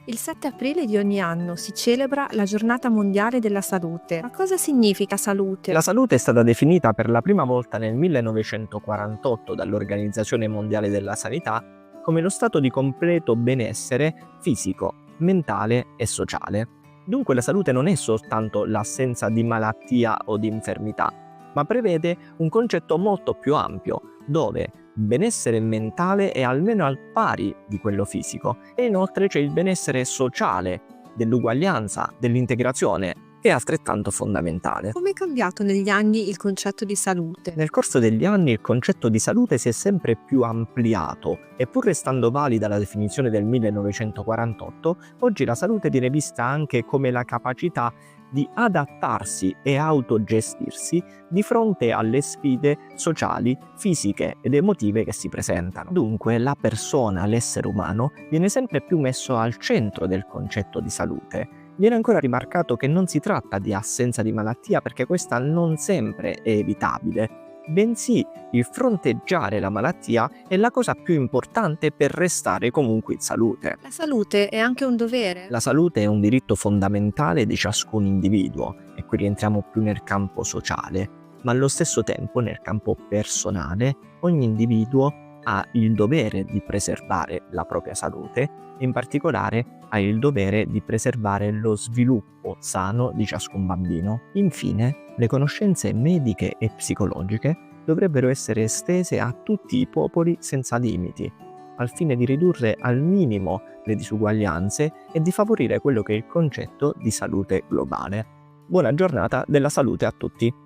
Il 7 aprile di ogni anno si celebra la Giornata Mondiale della Salute. Ma cosa significa salute? La salute è stata definita per la prima volta nel 1948 dall'Organizzazione Mondiale della Sanità come lo stato di completo benessere fisico, mentale e sociale. Dunque la salute non è soltanto l'assenza di malattia o di infermità, ma prevede un concetto molto più ampio, dove benessere mentale è almeno al pari di quello fisico e inoltre c'è il benessere sociale, dell'uguaglianza, dell'integrazione, che è altrettanto fondamentale. Come è cambiato negli anni il concetto di salute? Nel corso degli anni il concetto di salute si è sempre più ampliato e pur restando valida la definizione del 1948, oggi la salute viene vista anche come la capacità di adattarsi e autogestirsi di fronte alle sfide sociali, fisiche ed emotive che si presentano. Dunque la persona, l'essere umano, viene sempre più messo al centro del concetto di salute. Viene ancora rimarcato che non si tratta di assenza di malattia perché questa non sempre è evitabile, bensì il fronteggiare la malattia è la cosa più importante per restare comunque in salute. La salute è anche un dovere? La salute è un diritto fondamentale di ciascun individuo e qui rientriamo più nel campo sociale, ma allo stesso tempo nel campo personale ogni individuo ha il dovere di preservare la propria salute e in particolare ha il dovere di preservare lo sviluppo sano di ciascun bambino. Infine, le conoscenze mediche e psicologiche dovrebbero essere estese a tutti i popoli senza limiti, al fine di ridurre al minimo le disuguaglianze e di favorire quello che è il concetto di salute globale. Buona giornata della salute a tutti!